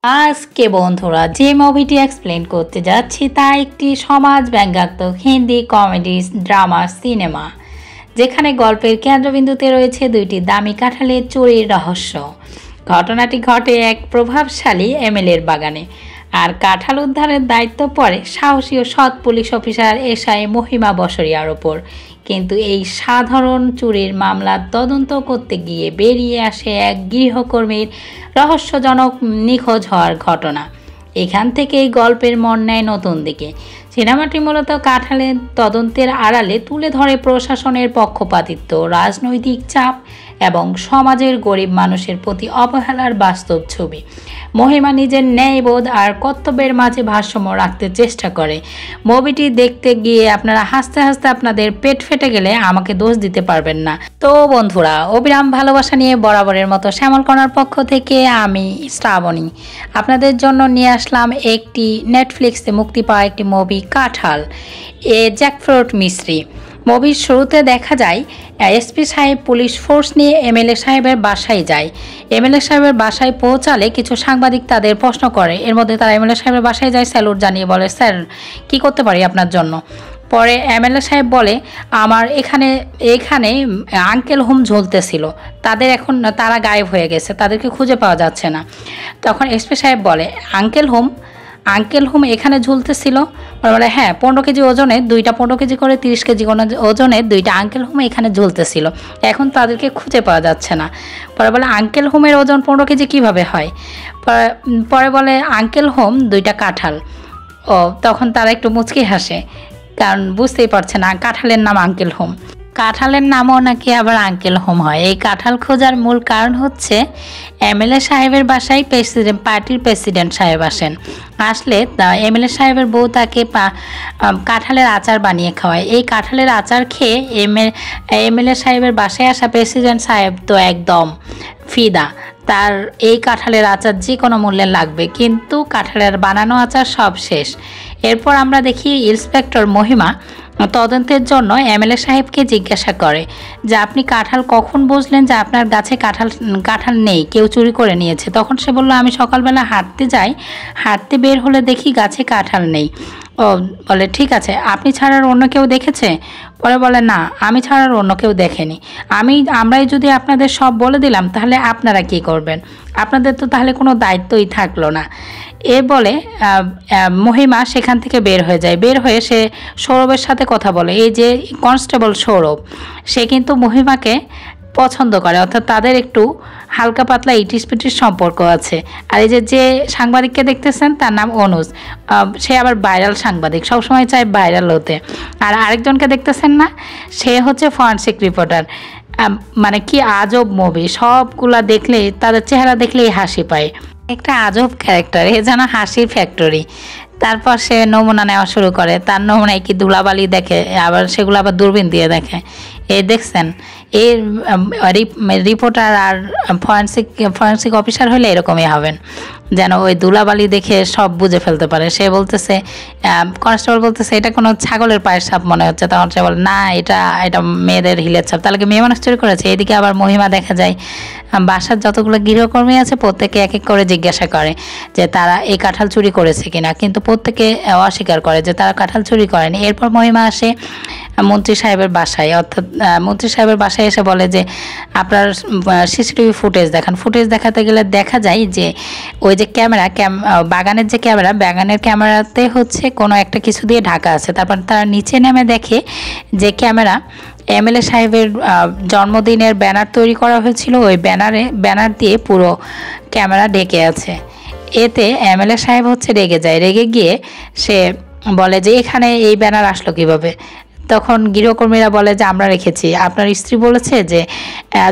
আজকে বন্ধুরা যে মুভিটি এক্সপ্লেন করতে যাচ্ছি তা একটি সমাজ ব্যঙ্গাত্মক হিন্দি কমেডি ড্রামা সিনেমা, যেখানে গল্পের কেন্দ্রবিন্দুতে রয়েছে দুইটি দামি কাঁঠালের চুরির রহস্য। ঘটনাটি ঘটে এক প্রভাবশালী এমএলএর বাগানে, আর কাঁঠাল উদ্ধারের দায়িত্ব পড়ে সাহসী ও সৎ পুলিশ অফিসার এসআই মহিমা বসরিয়ার ওপর। কিন্তু এই সাধারণ চুরির মামলা তদন্ত করতে গিয়ে বেরিয়ে আসে এক গৃহকর্মীর রহস্যজনক নিখোঁজ হওয়ার ঘটনা। এখান থেকেই গল্পের মন নেয় নতুন দিকে। সিনেমাটি মূলত কাঁঠালের তদন্তের আড়ালে তুলে ধরে প্রশাসনের পক্ষপাতিত্ব, রাজনৈতিক চাপ এবং সমাজের গরিব মানুষের প্রতি অবহেলার বাস্তব ছবি। মহিমা নিজের ন্যায়বোধ আর কর্তব্যের মাঝে ভারসাম্য রাখতে চেষ্টা করে। মুভিটি দেখতে গিয়ে আপনারা হাসতে হাসতে আপনাদের পেট ফেটে গেলে আমাকে দোষ দিতে পারবেন না। তো বন্ধুরা, অবিরাম ভালোবাসা নিয়ে বরাবরের মতো শ্যামলকণার পক্ষ থেকে আমি শ্রাবণী আপনাদের জন্য নিয়ে আসলাম একটি নেটফ্লিক্সে মুক্তি পাওয়া একটি মুভি কাঁঠাল এ জ্যাকফ্রুট মিস্ট্রি। মুভির শুরুতে দেখা যায় এসপি সাহেব পুলিশ ফোর্স নিয়ে এমএলএ সাহেবের বাসায় যায়। এমএলএ সাহেবের বাসায় পৌঁছালে কিছু সাংবাদিক তাদের প্রশ্ন করে। এর মধ্যে তারা এমএলএ সাহেবের বাসায় যায়, স্যালুট জানিয়ে বলে, স্যার কি করতে পারি আপনার জন্য। পরে এমএলএ সাহেব বলে, আমার এখানে আঙ্কেল হোম ঝুলতেছিল, তারা গায়েব হয়ে গেছে, তাদেরকে খুঁজে পাওয়া যাচ্ছে না। তখন এসপি সাহেব বলে, আঙ্কেল হোম এখানে ঝুলতেছিল? বলে, হ্যাঁ, 15 কেজি ওজনে দুইটা, 15 কেজি করে 30 কেজি ওজনে দুইটা আঙ্কেল হোম এখানে ঝুলতেছিল, এখন তাদেরকে খুঁজে পাওয়া যাচ্ছে না। পরে বলে, আঙ্কেল হোমের ওজন 15 কেজি কীভাবে হয়? পরে বলে, আঙ্কেল হোম দুইটা কাঁঠাল। ও তখন তারা একটু মুচকি হাসে, কারণ বুঝতেই পারছে না কাঁঠালের নাম আঙ্কেল হোম। কাঁঠালের নামও নাকি আবার আঙ্কেল হোম হয়। এই কাঁঠাল খোঁজার মূল কারণ হচ্ছে এমএলএ সাহেবের বাসায় পার্টির প্রেসিডেন্ট সাহেব আসলে এমএলএ সাহেবের বউ তাকে কাঁঠালের আচার বানিয়ে খাওয়ায়। এই কাঁঠালের আচার খেয়ে এমএলএ সাহেবের বাসায় আসা প্রেসিডেন্ট সাহেব তো একদম ফিদা, তার এই কাঁঠালের আচার যে কোনো মূল্যে লাগবে, কিন্তু কাঁঠালের বানানো আচার সব শেষ। এরপর আমরা দেখি ইন্সপেক্টর মহিমা তদন্তের জন্য এমএলএ সাহেবকে জিজ্ঞাসা করে যে, আপনি কাঁঠাল কখন বুঝলেন যে আপনার গাছে কাঁঠাল নেই, কেউ চুরি করে নিয়েছে? তখন সে বলল, আমি সকালবেলা হাঁটতে বের হলে দেখি গাছে কাঁঠাল নেই। ও বলে, ঠিক আছে, আপনি ছাড়ার অন্য কেউ দেখেছে? পরে বলে, না, আমি ছাড়ার অন্য কেউ দেখেনি। আমরাই যদি আপনাদের সব বলে দিলাম তাহলে আপনারা কি করবেন? আপনাদের তো তাহলে কোনো দায়িত্বই থাকলো না। এ বলে মহিমা সেখান থেকে বের হয়ে যায়। বের হয়ে সে সৌরভের সাথে কথা বলে। এই যে কনস্টেবল সৌরভ, সে কিন্তু মহিমাকে পছন্দ করে, অর্থাৎ তাদের একটু হালকা পাতলা ইটিস-পিটিস সম্পর্ক আছে। আর এই যে সাংবাদিককে দেখতেছেন তার নাম অনুজ, সে আবার ভাইরাল সাংবাদিক, সবসময় চায় ভাইরাল হতে। আর আরেকজনকে দেখতেছেন না, সে হচ্ছে ফরেনসিক রিপোর্টার। মানে কি আজব মুভি, সবগুলা দেখলে তাদের চেহারা দেখলেই হাসি পায়। একটা আজব ক্যারেক্টার, এ যেন হাসির ফ্যাক্টরি। তারপর সে নমুনা নেওয়া শুরু করে, তার নমুনায় কি ধুলাবালি দেখে, আবার সেগুলো আবার দূরবীন দিয়ে দেখে। এই দেখছেন, এর রিপোর্টার আর ফরেন্সিক অফিসার হলে এরকমই হবেন, যেন ওই ধুলাবালি দেখে সব বুঝে ফেলতে পারে। সে বলতেছে, কনস্টেবল বলতেছে, এটা কোনো ছাগলের পায়ের ছাপ মনে হচ্ছে। তখন সে বলে, না, এটা মেয়েদের হিলের ছাপ। তাহলে কি মেয়ে মানুষ চুরি করেছে? এদিকে আবার মহিমা দেখা যায় বাসার যতগুলো গৃহকর্মী আছে প্রত্যেকে এক এক করে জিজ্ঞাসা করে যে তারা এই কাঁঠাল চুরি করেছে কিনা, কিন্তু প্রত্যেকে অস্বীকার করে যে তারা কাঁঠাল চুরি করেনি। এরপর মহিমা আসে মন্ত্রী সাহেবের বাসায়, অর্থাৎ মন্ত্রী সাহেবের বাসায় এসে বলে যে, আপনার সিসিটিভি ফুটেজ দেখান। ফুটেজ দেখাতে গেলে দেখা যায় যে ওই যে বাগানের যে বাগানের ক্যামেরাতে হচ্ছে কোনো একটা কিছু দিয়ে ঢাকা আছে। তারপর তারা নিচে নেমে দেখে যে এমএলএ সাহেবের জন্মদিনের ব্যানার তৈরি করা হয়েছিল, ওই ব্যানার দিয়ে পুরো ক্যামেরা ঢেকে আছে। এতে এমএলএ সাহেব হচ্ছে রেগে যায়। রেগে গিয়ে সে বলে যে, এখানে এই ব্যানার আসলো কিভাবে? তখন গৃহকর্মীরা বলে যে, আমরা রেখেছি, আপনার স্ত্রী বলেছে যে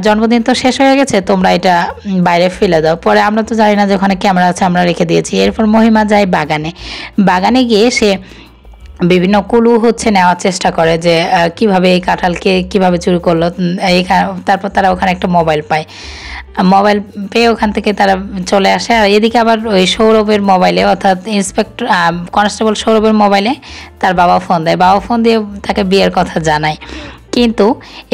জন্মদিন তো শেষ হয়ে গেছে, তোমরা এটা বাইরে ফেলে দাও। পরে আমরা তো জানি না যে ওখানে ক্যামেরা আছে, আমরা রেখে দিয়েছি। এরপর মহিমা যায় বাগানে গিয়ে সে বিভিন্ন ক্লু হচ্ছে নেওয়ার চেষ্টা করে যে কিভাবে এই কাঁঠালকে কিভাবে চুরি করলো। তারপর তারা ওখানে একটা মোবাইল পায়। মোবাইল পেয়ে ওখান থেকে তারা চলে আসে। আর এদিকে আবার ওই সৌরভের মোবাইলে, অর্থাৎ কনস্টেবল সৌরভের মোবাইলে তার বাবা ফোন দেয়। বাবা ফোন দিয়ে তাকে বিয়ের কথা জানায়, কিন্তু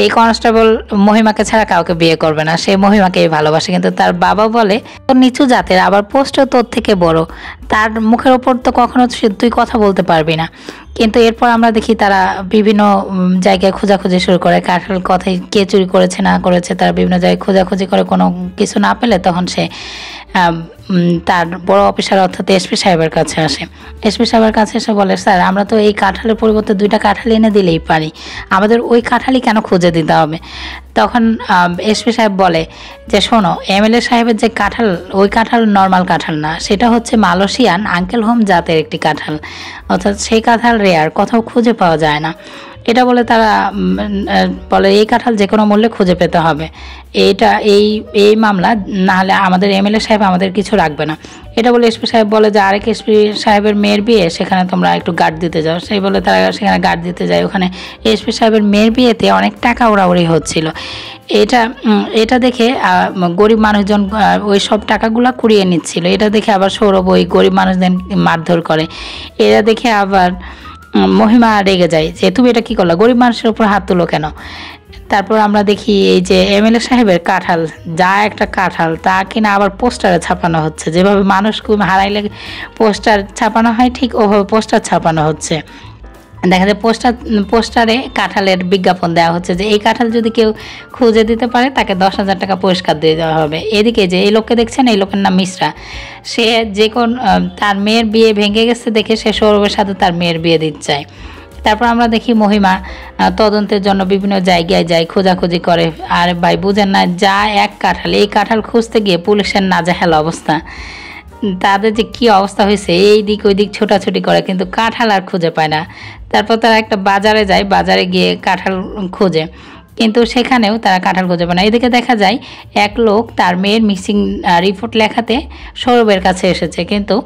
এই কনস্টেবল মহিমাকে ছাড়া কাউকে বিয়ে করবে না, সে মহিমাকেই ভালোবাসে। কিন্তু তার বাবা বলে তোর নিচু জাতের, আবার পোস্টও তোর থেকে বড়, তার মুখের ওপর তো কখনো তুই কথা বলতে পারবি না। কিন্তু এরপর আমরা দেখি তারা বিভিন্ন জায়গায় খোঁজাখুঁজি শুরু করে, কাঁঠাল কথায় কে চুরি করেছে না করেছে তারা বিভিন্ন জায়গায় খোঁজাখুঁজি করে, কোনো কিছু না পেলে তখন সে তার বড় অফিসার অর্থাৎ এসপি সাহেবের কাছে আসে। এসপি সাহেবের কাছে এসে বলে, স্যার আমরা তো এই কাঁঠালের পরিবর্তে 2টা কাঁঠাল এনে দিলেই পারি, আমাদের ওই কাঁঠালই কেন খুঁজে দিতে হবে? তখন এসপি সাহেব বলে যে শোনো, এমএলএ সাহেবের যে কাঁঠাল, ওই কাঁঠাল নর্মাল কাঁঠাল না, সেটা হচ্ছে মালয়েশিয়ান আঙ্কেল হোম জাতের একটি কাঁঠাল, অর্থাৎ সেই কাঁঠাল রেয়ার, কোথাও খুঁজে পাওয়া যায় না। এটা বলে তারা বলে এই কাঁঠাল যে কোনো মূল্যে খুঁজে পেতে হবে, এইটা এই মামলা না হলে আমাদের এমএলএ সাহেব আমাদের কিছু রাখবে না। এটা বলে এসপি সাহেব বলে যে আরেক এসপি সাহেবের মেয়ের বিয়ে, সেখানে তোমরা একটু গার্ড দিতে যাও। সেই বলে তারা সেখানে গার্ড দিতে যায়। ওখানে এসপি সাহেবের মেয়ের বিয়েতে অনেক টাকা উড়াউড়ি হচ্ছিল। এটা দেখে গরিব মানুষজন ওই সব টাকাগুলো কুড়িয়ে নিচ্ছিল। এটা দেখে আবার সৌরভ ওই গরিব মানুষদের মারধর করে। এটা দেখে আবার মহিমা রেগে যায় যে তুমি এটা কি করলা, গরিব মানুষের উপর হাত তুলো কেন? তারপর আমরা দেখি এই যে এমএলএ সাহেবের কাঁঠাল, যা একটা কাঁঠাল, তা কিনা আবার পোস্টারে ছাপানো হচ্ছে। যেভাবে মানুষ খুব হারাইলে পোস্টার ছাপানো হয়, ঠিক ওভাবে পোস্টার ছাপানো হচ্ছে। দেখা যায় পোস্টারে কাঁঠালের বিজ্ঞাপন দেওয়া হচ্ছে যে এই কাঁঠাল যদি কেউ খুঁজে দিতে পারে তাকে 10,000 টাকা পুরস্কার দিয়ে দেওয়া হবে। এদিকে যে এই লোককে দেখছেন, এই লোকের নাম মিশ্রা, সে যে কোন তার মেয়ের বিয়ে ভেঙে গেছে দেখে সে সৌরভের সাথে তার মেয়ের বিয়ে দিতে চায়। তারপর আমরা দেখি মহিমা তদন্তের জন্য বিভিন্ন জায়গায় যায়, খোঁজাখুঁজি করে। আর ভাই বুঝেন না, যা এক কাঁঠাল, এই কাঁঠাল খুঁজতে গিয়ে পুলিশের নাজেহাল অবস্থা, তাদের যে কি অবস্থা হয়েছে, এই দিক ওই দিক ছোটাছুটি করে কিন্তু কাঁঠাল আর খুঁজে পায় না। তারপর তারা একটা বাজারে যায়, বাজারে গিয়ে কাঁঠাল খোঁজে, কিন্তু সেখানেও তারা কাঁঠাল খুঁজে পায় না। এদিকে দেখা যায় এক লোক তার মেয়ের মিসিং রিপোর্ট লেখাতে সৌরভের কাছে এসেছে, কিন্তু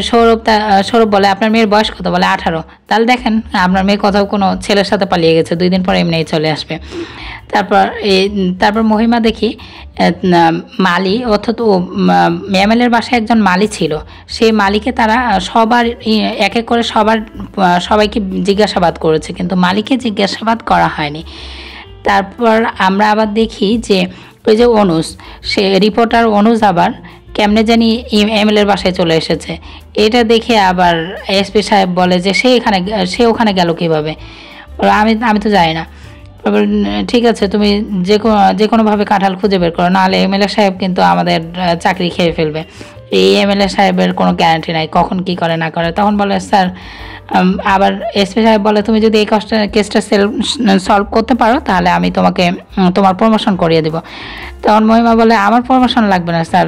সৌরভ বলে আপনার মেয়ের বয়স কত? বলে 18। তাহলে দেখেন আপনার মেয়ে কোথাও কোনো ছেলের সাথে পালিয়ে গেছে, 2 দিন পর এমনিই চলে আসবে। তারপর মহিমা দেখি মালি, অর্থাৎ ও এমএলএর বাসায় একজন মালি ছিল, সেই মালিকে তারা সবার এক এক করে সবাইকে জিজ্ঞাসাবাদ করেছে, কিন্তু মালিকে জিজ্ঞাসাবাদ করা হয়নি। তারপর আমরা আবার দেখি যে ওই যে অনুজ, সে রিপোর্টার অনুজ আবার কেমনে জানি এমএলএর বাসায় চলে এসেছে। এটা দেখে আবার এসপি সাহেব বলে যে সে ওখানে গেল কীভাবে? আমি তো জানি না। ঠিক আছে, তুমি যে কোনোভাবে কাঁঠাল খুঁজে বের করো, নাহলে এমএলএ সাহেব কিন্তু আমাদের চাকরি খেয়ে ফেলবে। এই এমএলএ সাহেবের কোনো গ্যারান্টি নাই কখন কি করে না করে। তখন বলে স্যার, আবার এসপি সাহেব বলে তুমি যদি এই কেসটা সলভ করতে পারো তাহলে আমি তোমার প্রমোশন করিয়ে দেব। তখন মহিমা বলে আমার প্রমোশন লাগবে না স্যার,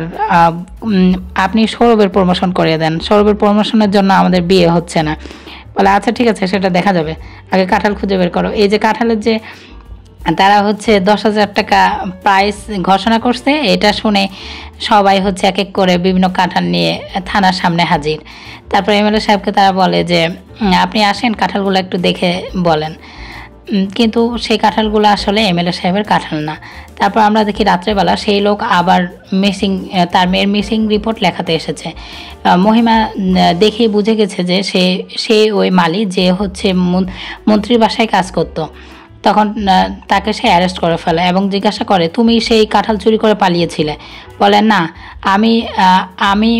আপনি সৌরভের প্রমোশন করিয়ে দেন, সৌরভের প্রমোশনের জন্য আমাদের বিয়ে হচ্ছে না। বলে আচ্ছা ঠিক আছে, সেটা দেখা যাবে, আগে কাঁঠাল খুঁজে বের করো। এই যে কাঁঠালের যে তারা হচ্ছে 10,000 টাকা প্রাইস ঘোষণা করছে, এটা শুনে সবাই হচ্ছে এক এক করে বিভিন্ন কাঁঠাল নিয়ে থানার সামনে হাজির। তারপর এমএলএ সাহেবকে তারা বলে যে আপনি আসেন, কাঁঠালগুলো একটু দেখে বলেন। কিন্তু সেই কাঁঠালগুলো আসলে এমএলএ সাহেবের কাঁঠাল না। তারপর আমরা দেখি রাত্রেবেলা সেই লোক আবার তার মেয়ের মিসিং রিপোর্ট লেখাতে এসেছে। মহিমা দেখেই বুঝে গেছে যে সে ওই মালি যে হচ্ছে মন্ত্রীর বাসায় কাজ করতো। তখন তাকে সে অ্যারেস্ট করে ফেলে এবং জিজ্ঞাসা করে তুমি সেই কাঁঠাল চুরি করে পালিয়েছিলে? বলে না, আমি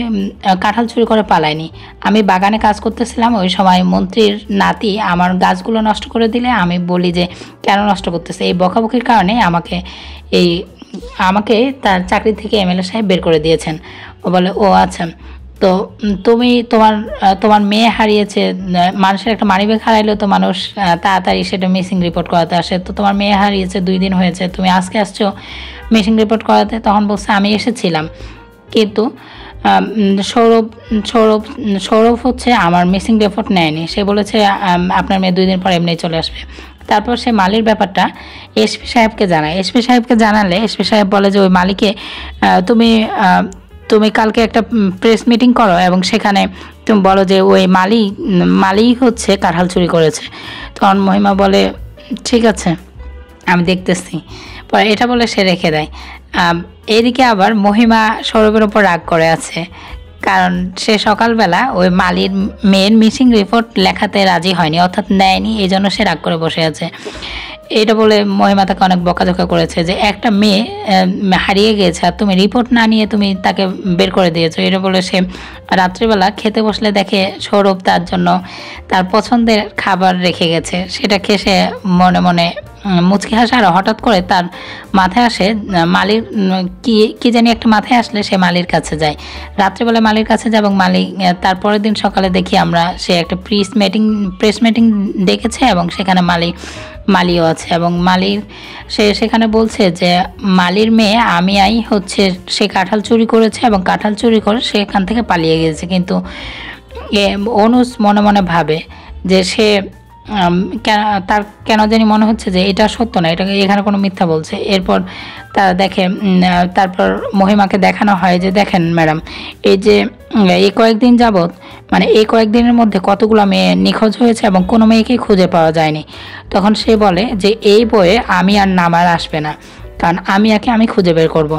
কাঁঠাল চুরি করে পালাইনি, আমি বাগানে কাজ করতেছিলাম, ওই সময় মন্ত্রীর নাতি আমার গাছগুলো নষ্ট করে দিলে আমি বলি যে কেন নষ্ট করতেছে, এই বকাবকির কারণে আমাকে তার চাকরি থেকে এমএলএ সাহেব বের করে দিয়েছেন। ও বলে ও আচ্ছা, তো তুমি তোমার মেয়ে হারিয়েছে, মানুষের একটা মানিব্যাগ হারাইলেও তো মানুষ তাড়াতাড়ি সেটা মিসিং রিপোর্ট করাতে আসে, তো তোমার মেয়ে হারিয়েছে 2 দিন হয়েছে, তুমি আজকে আসছো মিসিং রিপোর্ট করাতে? তখন বলছে আমি এসেছিলাম, কিন্তু সৌরভ হচ্ছে আমার মিসিং রিপোর্ট নেয়নি, সে বলেছে আপনার মেয়ে 2 দিন পর এমনি চলে আসবে। তারপর সে মালির ব্যাপারটা এসপি সাহেবকে জানায়। এসপি সাহেবকে জানালে এসপি সাহেব বলে যে ওই মালিকে তুমি কালকে একটা প্রেস মিটিং করো এবং সেখানে তুমি বলো যে ওই মালি হচ্ছে কাঁঠাল চুরি করেছে। তখন মহিমা বলে ঠিক আছে, আমি দেখতেছি। পরে এটা বলে সে রেখে দেয়। এদিকে আবার মহিমা সৌরভের ওপর রাগ করে আছে, কারণ সে সকালবেলা ওই মালির মেয়ের মিসিং রিপোর্ট লেখাতে রাজি হয়নি, অর্থাৎ নেয়নি, এই জন্য সে রাগ করে বসে আছে। এটা বলে মহিমা তাকে অনেক বকাঝকা করেছে যে একটা মেয়ে হারিয়ে গিয়েছে আর তুমি রিপোর্ট না নিয়ে তুমি তাকে বের করে দিয়েছো। এটা বলে সে রাত্রিবেলা খেতে বসলে দেখে সৌরভ তার জন্য তার পছন্দের খাবার রেখে গেছে। সেটা খেয়ে সে মনে মনে মুচকি হাসে। আর হঠাৎ করে তার মাথায় আসে মালির কি জানি একটা মাথায় আসলে সে মালির কাছে যায়। রাত্রিবেলা মালির কাছে যায় এবং মালিক তারপরের দিন সকালে দেখি আমরা সে একটা প্রেস মিটিং ডেকেছে এবং সেখানে মালিও আছে এবং মালির সেখানে বলছে যে মালির মেয়ে আমিয়াই হচ্ছে সে কাঁঠাল চুরি করেছে এবং কাঁঠাল চুরি করে সেখান থেকে পালিয়ে গেছে। কিন্তু অনুজ মনে মনে ভাবে যে সে তার কেন জানি মনে হচ্ছে যে এটা সত্য না, এটা এখানে কোনো মিথ্যা বলছে। এরপর তারা দেখে তারপর মহিমাকে দেখানো হয় যে দেখেন ম্যাডাম, এই যে এই কয়েকদিন যাবৎ মানে এই কয়েকদিনের মধ্যে কতগুলো মেয়ে নিখোঁজ হয়েছে এবং কোনো মেয়েকেই খুঁজে পাওয়া যায়নি। তখন সে বলে যে এই বইয়ে আমি আর নাম আর আসবে না, কারণ আমি খুঁজে বের করব।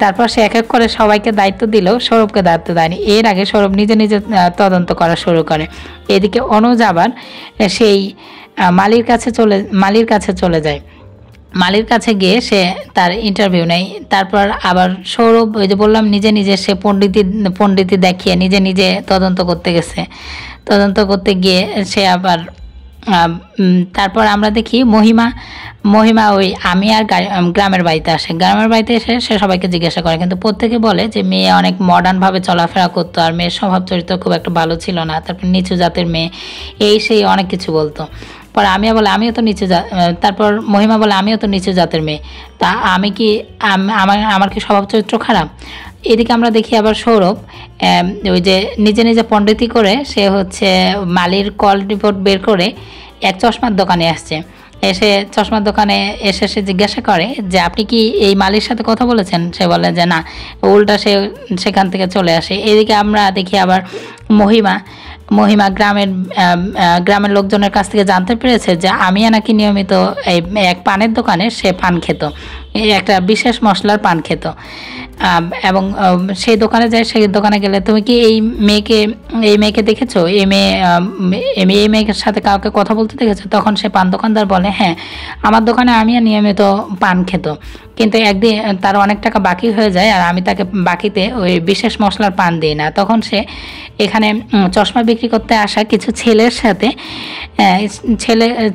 তারপর সে এক এক করে সবাইকে দায়িত্ব দিলেও সৌরভকে দায়িত্ব দেয়নি। এর আগে সৌরভ নিজে নিজে তদন্ত করা শুরু করে। এদিকে অনুজ আবার সেই মালির কাছে চলে যায়। মালির কাছে গিয়ে সে তার ইন্টারভিউ নেয়। তারপর আবার সৌরভ ওই যে বললাম নিজে নিজে সে পণ্ডিতি দেখিয়ে নিজে তদন্ত করতে গেছে। তদন্ত করতে গিয়ে সে আবার তারপর আমরা দেখি মহিমা ওই আমি আর গ্রামের বাড়িতে আসে। গ্রামের বাড়িতে এসে সে সবাইকে জিজ্ঞাসা করে, কিন্তু প্রত্যেকে বলে যে মেয়ে অনেক মডার্নভাবে চলাফেরা করতো আর মেয়ের স্বভাব চরিত্র খুব একটা ভালো ছিল না, তারপর নিচু জাতের মেয়ে, সেই অনেক কিছু বলতো। পরে আমিও বলে আমিও তো তারপর মহিমা বলে আমিও তো নিচু জাতের মেয়ে, তা আমার কি স্বভাব চরিত্র খারাপ? এদিকে আমরা দেখি আবার সৌরভ ওই যে নিজে পণ্ডিতি করে সে হচ্ছে মালির কল রিপোর্ট বের করে এক চশমার দোকানে আসছে। এসে চশমার দোকানে এসে সে জিজ্ঞাসা করে যে আপনি কি এই মালির সাথে কথা বলেছেন? সে বলে যে না, উল্টা সেখান থেকে চলে আসে। এদিকে আমরা দেখি আবার মহিমা গ্রামের লোকজনের কাছ থেকে জানতে পেরেছে যে আমিয়া নাকি নিয়মিত এক পানের দোকানে সে পান খেত, একটা বিশেষ মশলার পান খেত এবং সেই দোকানে যায়। সেই দোকানে গেলে তুমি কি এই মেয়েকে দেখেছো? এই মেয়ের সাথে কাউকে কথা বলতে দেখেছো? তখন সে পান দোকানদার বলে হ্যাঁ, আমার দোকানে আমিয়া নিয়মিত পান খেত, কিন্তু একদিন তার অনেক টাকা বাকি হয়ে যায় আর আমি তাকে বাকিতে ওই বিশেষ মশলার পান দিই না। তখন সে এখানে চশমা বিক্রি করতে আসা কিছু ছেলের সাথে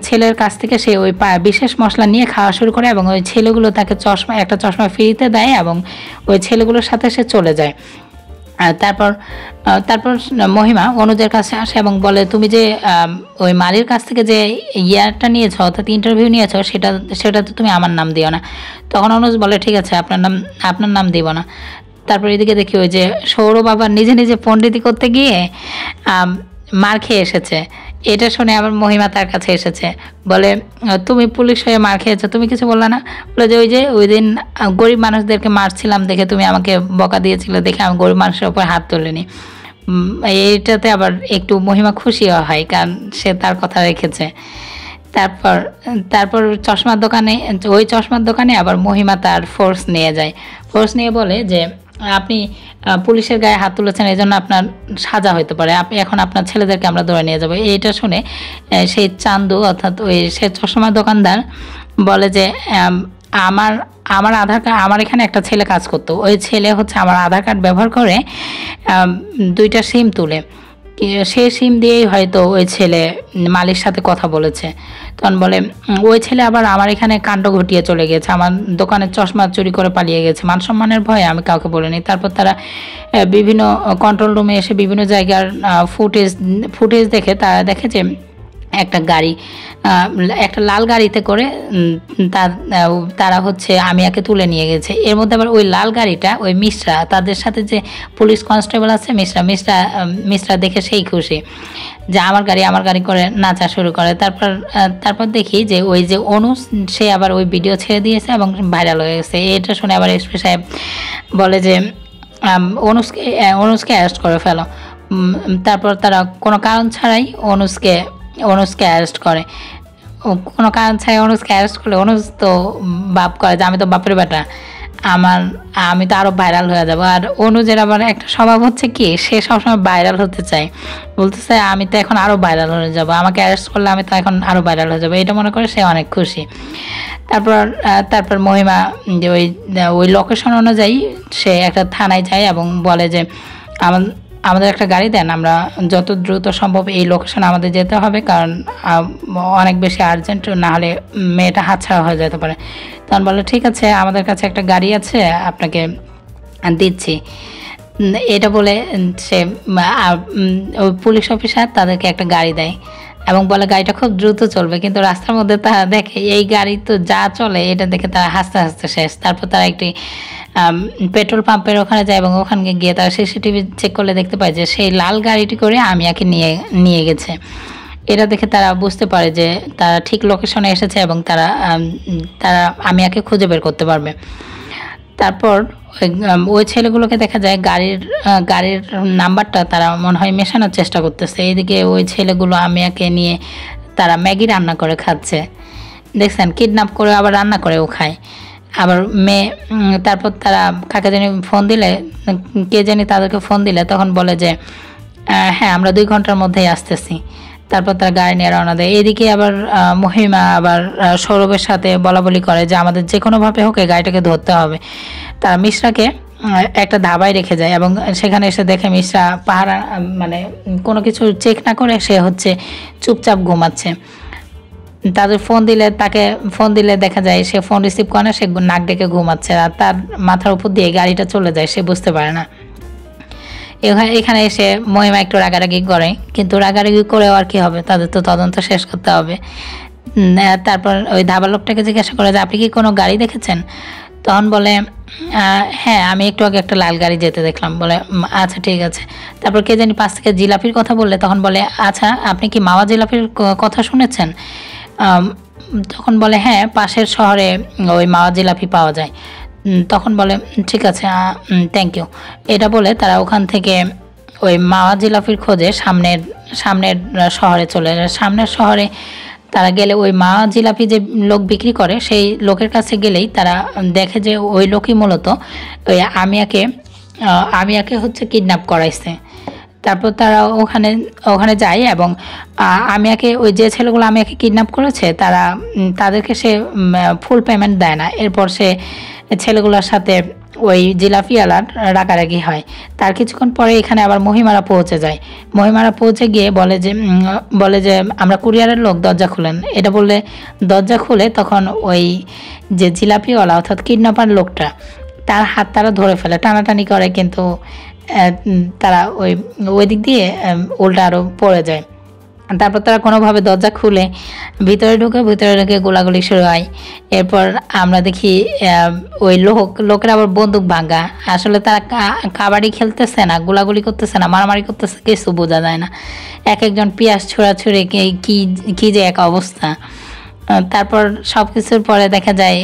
ছেলের কাছ থেকে সে ওই বিশেষ মশলা নিয়ে খাওয়া শুরু করে এবং ওই ছেলেগুলো তাকে একটা চশমা ফ্রিতে দেয় এবং ওই ছেলেগুলোর সাথে সে চলে যায়। তারপর মহিমা অনুজের কাছে আসে এবং বলে তুমি যে ওই মালির কাছ থেকে যে ইয়ারটা নিয়েছো অর্থাৎ ইন্টারভিউ নিয়েছো সেটা তো তুমি আমার নাম দিও না। তখন অনুজ বলে ঠিক আছে, আপনার নাম দিব না। তারপর এদিকে দেখি ওই যে সৌরভ আবার নিজে পণ্ডিতি করতে গিয়ে মার খেয়ে এসেছে। এটা শুনে আবার মহিমা তার কাছে এসেছে, বলে তুমি পুলিশ হয়ে মার খেয়েছো, তুমি কিছু বললে না? বলে যে ওই দিন গরিব মানুষদেরকে মারছিলাম দেখে তুমি আমাকে বকা দিয়েছিলে দেখে আমি গরিব মানুষের উপর হাত তুলিনি। এইটাতে আবার একটু মহিমা খুশিও হয় কারণ সে তার কথা রেখেছে। তারপর ওই চশমার দোকানে আবার মহিমা তার ফোর্স নিয়ে বলে যে আপনি পুলিশের গায়ে হাত তুলেছেন, এই জন্য আপনার সাজা হতে পারে, আপনি এখন আপনার ছেলেদেরকে আমরা ধরে নিয়ে যাবো। এইটা শুনে সেই চান্দু অর্থাৎ সে চশমা দোকানদার বলে যে আমার আধার কার্ড, আমার এখানে একটা ছেলে কাজ করতো, ওই ছেলে হচ্ছে আমার আধার কার্ড ব্যবহার করে 2টা সিম তুলে সেই সিম দিয়েই হয়তো ওই ছেলে মালির সাথে কথা বলেছে। তখন বলে ওই ছেলে আবার আমার এখানে কাণ্ড ঘটিয়ে চলে গেছে, আমার দোকানের চশমা চুরি করে পালিয়ে গেছে, মান সম্মানের ভয়ে আমি কাউকে বলিনি। তারপর তারা বিভিন্ন কন্ট্রোল রুমে এসে বিভিন্ন জায়গার ফুটেজ দেখে তারা দেখে যে একটা লাল গাড়িতে করে তারা হচ্ছে আমিয়াকে তুলে নিয়ে গেছে। এর মধ্যে আবার ওই লাল গাড়িটা ওই মিশ্রা, তাদের সাথে যে পুলিশ কনস্টেবল আছে মিশ্রা দেখে সেই খুশি যে আমার গাড়ি করে নাচা শুরু করে। তারপর দেখি যে ওই যে অনুজ সে আবার ওই ভিডিও ছেড়ে দিয়েছে এবং ভাইরাল হয়ে গেছে। এটা শুনে আবার এসপি সাহেব বলে যে অনুজকে অ্যারেস্ট করে ফেলো। তারপর তারা কোনো কারণ ছাড়াই অনুজকে অ্যারেস্ট করে। কোনো কারণ ছাড়াই অনুজকে অ্যারেস্ট করলে অনুজ তো বাপ করে যে আমি তো বাপের বেটা, আমার আমি তো আরও ভাইরাল হয়ে যাব। আর অনুজের আবার একটা স্বভাব হচ্ছে কি, সে সবসময় ভাইরাল হতে চায়, বলতে চায় আমি তো এখন আরও ভাইরাল হয়ে যাব, আমাকে অ্যারেস্ট করলে আমি তো এখন আরও ভাইরাল হয়ে যাবো, এটা মনে করে সে অনেক খুশি। তারপর মহিমা যে ওই লোকেশন অনুযায়ী সে একটা থানায় যায় এবং বলে যে আমাদের একটা গাড়ি দেন, আমরা যত দ্রুত সম্ভব এই লোকেশনে আমাদের যেতে হবে, কারণ অনেক বেশি আর্জেন্ট, না হলে মেয়েটা হাতছাড়া হয়ে যেতে পারে। তখন বলে ঠিক আছে, আমাদের কাছে একটা গাড়ি আছে, আপনাকে দিচ্ছি। এটা বলে সে ওই পুলিশ অফিসার তাদেরকে একটা গাড়ি দেয় এবং বলে গাড়িটা খুব দ্রুত চলবে, কিন্তু রাস্তার মধ্যে তারা দেখে এই গাড়ি তো যা চলে এটা দেখে তারা হাসতে হাসতে শেষ। তারপর তারা একটি পেট্রোল পাম্পের ওখানে যায় এবং ওখানে গিয়ে তারা সিসিটিভি চেক করলে দেখতে পায় যে সেই লাল গাড়িটি করে আমিয়াকে নিয়ে গেছে। এটা দেখে তারা বুঝতে পারে যে তারা ঠিক লোকেশনে এসেছে এবং তারা আমিয়াকে খুঁজে বের করতে পারবে। তারপর ওই ছেলেগুলোকে দেখা যায় গাড়ির নাম্বারটা তারা মনে হয় মেশানোর চেষ্টা করতেছে। এইদিকে ওই ছেলেগুলো আমিয়াকে নিয়ে তারা ম্যাগি রান্না করে খাচ্ছে, দেখছেন, কিডন্যাপ করে আবার রান্না করেও খায়। আবার তারপর তারা কাকে জানি ফোন দিলে, কে জানি তাদেরকে ফোন দিলে তখন বলে যে হ্যাঁ আমরা 2 ঘন্টার মধ্যেই আসতেছি। তারপর তারা গাড়ি নিয়ে রওনা দেয়। এদিকে আবার মহিমা আবার সৌরভের সাথে বলাবলি করে যে আমাদের যে কোনোভাবে হোক এই গাড়িটাকে ধরতে হবে। তারা মিশ্রাকে একটা ধাবায় রেখে যায় এবং সেখানে এসে দেখে মিশ্রা পাহারা মানে কোনো কিছু চেক না করে সে হচ্ছে চুপচাপ ঘুমাচ্ছে। তাকে ফোন দিলে দেখা যায় সে ফোন রিসিভ করে না, সে নাক ডেকে ঘুমাচ্ছে আর তার মাথার উপর দিয়ে গাড়িটা চলে যায়, সে বুঝতে পারে না। এখানে এসে মহিমা একটু রাগারাগি করে, কিন্তু রাগারাগি করেও আর কি হবে, তাদের তো তদন্ত শেষ করতে হবে। তারপর ওই ধাবা লোকটাকে জিজ্ঞাসা করে যে আপনি কি কোনো গাড়ি দেখেছেন? তখন বলে হ্যাঁ আমি একটু আগে একটা লাল গাড়ি যেতে দেখলাম। বলে আচ্ছা ঠিক আছে। তারপর কে জানি পাশ থেকে জিলাপির কথা বললে তখন বলে আচ্ছা আপনি কি মাওয়া জিলাপির কথা শুনেছেন? তখন বলে হ্যাঁ পাশের শহরে ওই মাওয়া জিলাপি পাওয়া যায়। তখন বলে ঠিক আছে থ্যাংক ইউ। এটা বলে তারা ওখান থেকে ওই মাওয়া জিলাপির খোঁজে সামনের শহরে চলে যায়। সামনের শহরে তারা গেলে ওই মাওয়া জিলাপি যে লোক বিক্রি করে সেই লোকের কাছে গেলেই তারা দেখে যে ওই লোকই মূলত ওই আমিয়াকে হচ্ছে কিডন্যাপ করাইছে। তারপর তারা ওখানে যায় এবং আমিয়াকে ওই যে ছেলেগুলো আমিয়াকে কিডন্যাপ করেছে তাদেরকে সে ফুল পেমেন্ট দেয় না। এরপর সে ছেলেগুলোর সাথে ওই জিলাপিওয়ালার রাগারাগি হয়। তার কিছুক্ষণ পরে এখানে আবার মহিমারা পৌঁছে যায়। মহিমারা পৌঁছে গিয়ে বলে যে আমরা কুরিয়ারের লোক, দরজা খুলেন। এটা বললে দরজা খুলে তখন ওই যে জিলাপিওয়ালা অর্থাৎ কিডন্যাপার লোকটা তার হাত তারা ধরে ফেলে, টানাটানি করে, কিন্তু তারা ওই দিক দিয়ে উল্টা আরও পড়ে যায়। তারপর তারা কোনোভাবে দরজা খুলে ভিতরে ঢুকে গোলাগুলি শুরু হয়। এরপর আমরা দেখি ওই লোকের আবার বন্দুক ভাঙা। আসলে তারা কাবাডি খেলতেছে না, গোলাগুলি করতেছে না, মারামারি করতেছে, কিছু বোঝা যায় না। একজন পিয়াস ছোড়াছুড়ি কি যে এক অবস্থা। তারপর সব কিছুর পরে দেখা যায়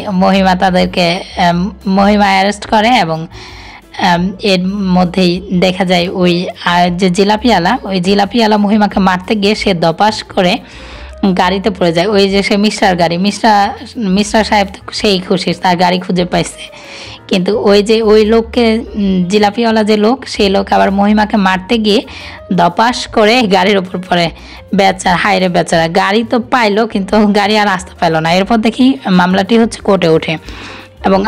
মহিমা অ্যারেস্ট করে এবং এর মধ্যেই দেখা যায় ওই যে জিলাপিওয়ালা মহিমাকে মারতে গিয়ে সে দপাস করে গাড়িতে পড়ে যায়। ওই যে সে মিশ্রার গাড়ি, মিশ্রা সাহেব তো সেই খুশি, তার গাড়ি খুঁজে পাইছে। কিন্তু ওই লোককে জিলাপিওয়ালা যে লোক, সেই লোক আবার মহিমাকে মারতে গিয়ে দপাস করে গাড়ির ওপর পড়ে। হায়রে বেচারা, গাড়ি তো পাইলো কিন্তু গাড়ি আর আসতে পাইলো না। এরপর দেখি মামলাটি হচ্ছে কোর্টে ওঠে এবং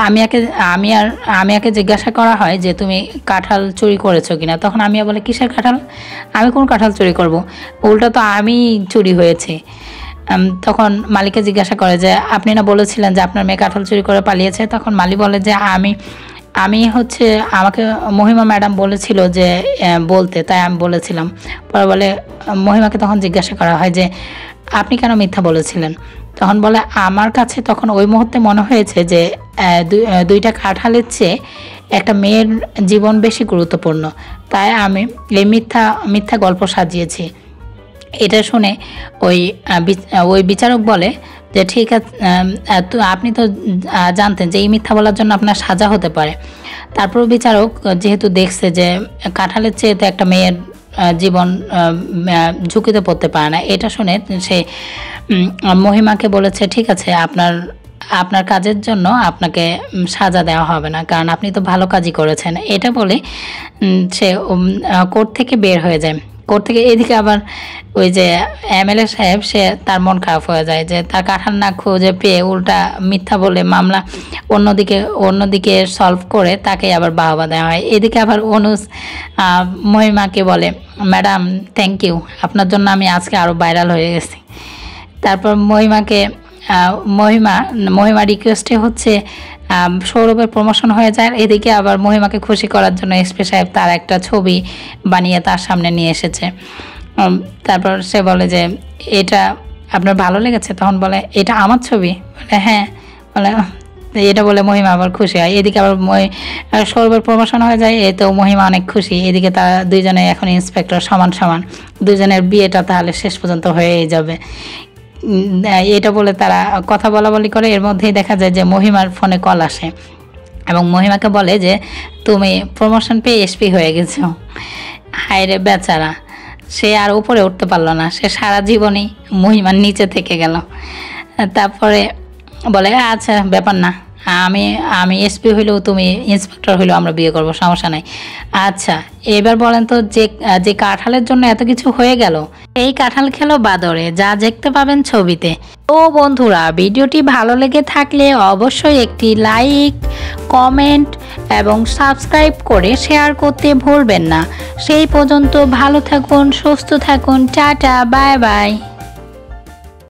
আমিয়াকে জিজ্ঞাসা করা হয় যে তুমি কাঁঠাল চুরি করেছো কিনা। তখন আমিয়া বলে কিসের কাঁঠাল, আমি কোন কাঁঠাল চুরি করব, উল্টা তো আমি চুরি হয়েছে। তখন মালিককে জিজ্ঞাসা করে যে আপনি না বলেছিলেন যে আপনার মেয়ে কাঁঠাল চুরি করে পালিয়েছে। তখন মালিক বলে যে আমি হচ্ছে আমাকে মহিমা ম্যাডাম বলেছিল যে বলতে, তাই আমি বলেছিলাম। পরে বলে মহিমাকে তখন জিজ্ঞাসা করা হয় যে আপনি কেন মিথ্যা বলেছিলেন। তখন বলে আমার কাছে তখন ওই মুহূর্তে মনে হয়েছে যে 2টা কাঁঠালের চেয়ে একটা মেয়ের জীবন বেশি গুরুত্বপূর্ণ, তাই আমি এই মিথ্যা গল্প সাজিয়েছি। এটা শুনে ওই বিচারক বলে যে ঠিক আছে, আপনি তো জানতেন যে এই মিথ্যা বলার জন্য আপনার সাজা হতে পারে। তারপর বিচারক যেহেতু দেখছে যে কাঁঠালের চেয়ে তো একটা মেয়ের জীবন ঝুঁকিতে পড়তে পারে না, এটা শুনে সে মহিমাকে বলেছে ঠিক আছে আপনার কাজের জন্য আপনাকে সাজা দেওয়া হবে না, কারণ আপনি তো ভালো কাজই করেছেন। এটা বলে সে কোর্ট থেকে বের হয়ে যায়। কোর্ট থেকে এদিকে আবার ওই যে এমএলএ সাহেব সে তার মন খারাপ হয়ে যায় যে তার কাঁঠাল না খুঁজে পেয়ে উল্টা মিথ্যা বলে মামলা অন্যদিকে সলভ করে তাকে আবার বাহবা দেওয়া হয়। এদিকে আবার অনুজ মহিমাকে বলে, ম্যাডাম থ্যাংক ইউ, আপনার জন্য আমি আজকে আরও ভাইরাল হয়ে গেছি। তারপর মহিমা রিকোয়েস্টে হচ্ছে সৌরভের প্রমোশন হয়ে যায়। এদিকে আবার মহিমাকে খুশি করার জন্য এসপি সাহেব তার একটা ছবি বানিয়ে তার সামনে নিয়ে এসেছে। তারপর সে বলে যে এটা আপনার ভালো লেগেছে? তখন বলে এটা আমার ছবি। বলে হ্যাঁ। বলে এটা বলে মহিমা আবার খুশি হয়। এদিকে আবার সৌরভের প্রমোশন হয়ে যায়, এতেও মহিমা অনেক খুশি। এদিকে তারা দুইজনে এখন ইন্সপেক্টর সমান, দুজনের বিয়েটা তাহলে শেষ পর্যন্ত হয়েই যাবে। এটা বলে তারা কথা বলাবলি করে। এর মধ্যেই দেখা যায় যে মহিমার ফোনে কল আসে এবং মহিমাকে বলে যে তুমি প্রমোশন পেয়ে এসপি হয়ে গেছো। হায় রে বেচারা, সে আর উপরে উঠতে পারলো না, সে সারা জীবনই মহিমার নিচে থেকে গেল। তারপরে বলে আচ্ছা ব্যাপার না, আমি এসপি হইলেও তুমি ইন্সপেক্টর হইলেও আমরা বিয়ে করবো, সমস্যা নাই। আচ্ছা এবার বলেন তো, যে কাঁঠালের জন্য এত কিছু হয়ে গেল, এই কাঁঠাল খেলো বাদরে, যা দেখতে পাবেন ছবিতে। তো বন্ধুরা, ভিডিওটি ভালো লেগে থাকলে অবশ্যই একটি লাইক, কমেন্ট এবং সাবস্ক্রাইব করে শেয়ার করতে ভুলবেন না। সেই পর্যন্ত ভালো থাকুন, সুস্থ থাকুন, টাটা, বাই বাই।